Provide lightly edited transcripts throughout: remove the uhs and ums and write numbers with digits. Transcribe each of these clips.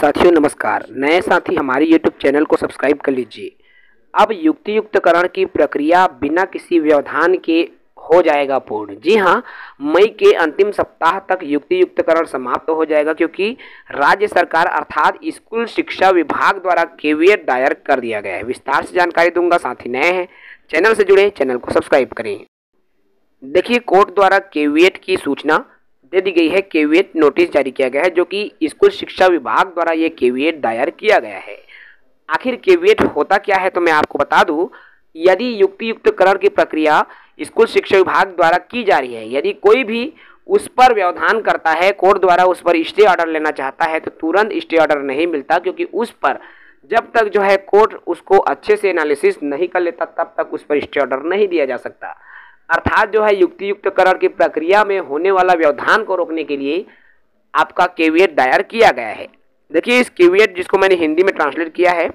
साथियों नमस्कार। नए साथी हमारे YouTube चैनल को सब्सक्राइब कर लीजिए। अब युक्तियुक्तकरण की प्रक्रिया बिना किसी व्यवधान के हो जाएगा पूर्ण। जी हाँ, मई के अंतिम सप्ताह तक युक्तियुक्तकरण समाप्त हो जाएगा, क्योंकि राज्य सरकार अर्थात स्कूल शिक्षा विभाग द्वारा केवीएट दायर कर दिया गया है। विस्तार से जानकारी दूंगा। साथी नए हैं चैनल से जुड़े, चैनल को सब्सक्राइब करें। देखिए, कोर्ट द्वारा केवीएट की सूचना दे दी गई है। केवीएट नोटिस जारी किया गया है, जो कि स्कूल शिक्षा विभाग द्वारा ये केवीएट दायर किया गया है। आखिर केवीएट होता क्या है तो मैं आपको बता दूं। यदि युक्तियुक्तकरण की प्रक्रिया स्कूल शिक्षा विभाग द्वारा की जा रही है, यदि कोई भी उस पर व्यवधान करता है, कोर्ट द्वारा उस पर स्टे ऑर्डर लेना चाहता है, तो तुरंत स्टे ऑर्डर नहीं मिलता, क्योंकि उस पर जब तक जो है कोर्ट उसको अच्छे से एनालिसिस नहीं कर लेता तब तक उस पर स्टे ऑर्डर नहीं दिया जा सकता। अर्थात जो है युक्तियुक्तकरण की प्रक्रिया में होने वाला व्यवधान को रोकने के लिए आपका केवीएट दायर किया गया है। देखिए, इस केवीएट जिसको मैंने हिंदी में ट्रांसलेट किया है,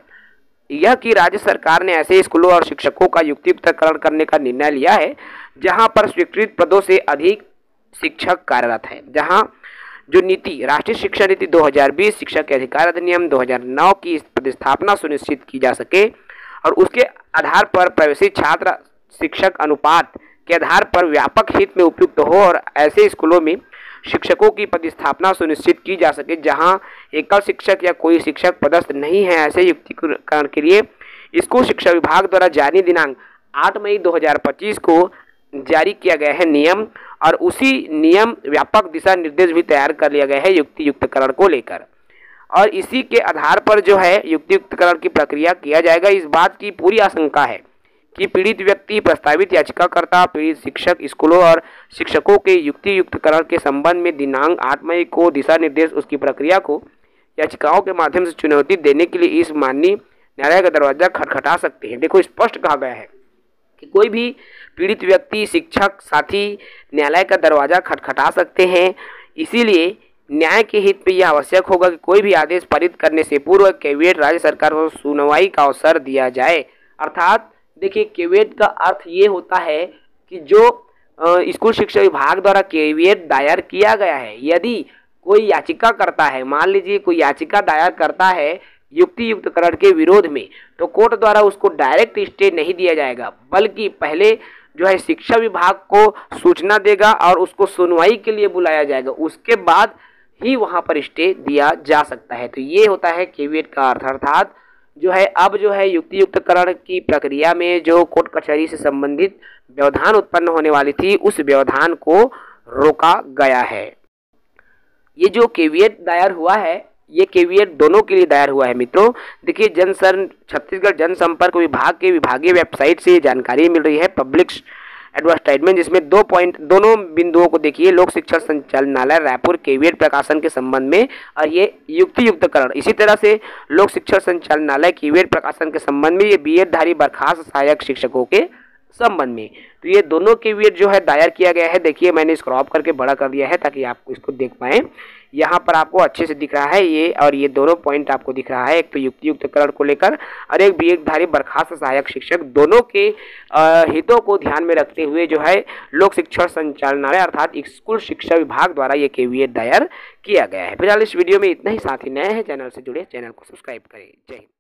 यह कि राज्य सरकार ने ऐसे स्कूलों और शिक्षकों का युक्तियुक्तकरण करने का निर्णय लिया है जहां पर स्वीकृत पदों से अधिक शिक्षक कार्यरत हैं, जहां जो नीति राष्ट्रीय शिक्षा नीति 2020 शिक्षक के अधिकार अधिनियम 2009 की प्रतिस्थापना सुनिश्चित की जा सके और उसके आधार पर प्रवेशित छात्र शिक्षक अनुपात के आधार पर व्यापक हित में उपयुक्त हो, और ऐसे स्कूलों में शिक्षकों की प्रतिस्थापना सुनिश्चित की जा सके जहां एकल शिक्षक या कोई शिक्षक पदस्थ नहीं है। ऐसे युक्तिकरण के लिए स्कूल शिक्षा विभाग द्वारा जारी दिनांक 8 मई 2025 को जारी किया गया है नियम, और उसी नियम व्यापक दिशा निर्देश भी तैयार कर लिया गया है युक्तियुक्तकरण को लेकर, और इसी के आधार पर जो है युक्तियुक्तकरण की प्रक्रिया किया जाएगा। इस बात की पूरी आशंका है कि पीड़ित व्यक्ति, प्रस्तावित याचिकाकर्ता, पीड़ित शिक्षक, स्कूलों और शिक्षकों के युक्तियुक्तकरण के संबंध में दिनांक 8 मई को दिशा निर्देश उसकी प्रक्रिया को याचिकाओं के माध्यम से चुनौती देने के लिए इस माननीय न्यायालय का दरवाजा खटखटा सकते हैं। देखो, स्पष्ट कहा गया है कि कोई भी पीड़ित व्यक्ति, शिक्षक, साथी न्यायालय का दरवाजा खटखटा सकते हैं। इसीलिए न्याय के हित में यह आवश्यक होगा कि कोई भी आदेश पारित करने से पूर्व केवीएट राज्य सरकार को सुनवाई का अवसर दिया जाए। अर्थात देखिए, केवीएट का अर्थ ये होता है कि जो स्कूल शिक्षा विभाग द्वारा केवीएट दायर किया गया है, यदि कोई याचिका करता है, मान लीजिए कोई याचिका दायर करता है युक्तियुक्तकरण के विरोध में, तो कोर्ट द्वारा उसको डायरेक्ट स्टे नहीं दिया जाएगा, बल्कि पहले जो है शिक्षा विभाग को सूचना देगा और उसको सुनवाई के लिए बुलाया जाएगा, उसके बाद ही वहां पर स्टे दिया जा सकता है। तो ये होता है केवीएट का अर्थ। अर्थात जो है अब जो है युक्तियुक्तकरण की प्रक्रिया में जो कोर्ट कचहरी से संबंधित व्यवधान उत्पन्न होने वाली थी, उस व्यवधान को रोका गया है। ये जो केवीएट दायर हुआ है, ये केवीएट दोनों के लिए दायर हुआ है मित्रों। देखिए, छत्तीसगढ़ जनसंपर्क विभाग के विभागीय वेबसाइट से ये जानकारी मिल रही है, पब्लिक एडवर्टाइजमेंट, जिसमें दोनों बिंदुओं को देखिए। लोक शिक्षा संचालनालय रायपुर केवीएट प्रकाशन के संबंध में, और ये युक्तियुक्तकरण। इसी तरह से लोक शिक्षा संचालनालय केवीएट प्रकाशन के संबंध में, ये बीएड धारी बर्खास्त सहायक शिक्षकों के संबंध में। तो ये दोनों केवीएट जो है दायर किया गया है। देखिए, मैंने क्रॉप करके बड़ा कर दिया है ताकि आप इसको देख पाएं। यहाँ पर आपको अच्छे से दिख रहा है ये, और ये दोनों पॉइंट आपको दिख रहा है, एक तो युक्तियुक्तकरण को लेकर और एक बीएडधारी बर्खास्त सहायक शिक्षक, दोनों के हितों को ध्यान में रखते हुए जो है लोक शिक्षा संचालनालय अर्थात स्कूल शिक्षा विभाग द्वारा ये केवीएट दायर किया गया है। फिलहाल इस वीडियो में इतना ही। साथ ही नए हैं चैनल से जुड़े, चैनल को सब्सक्राइब करें। जय हिंद।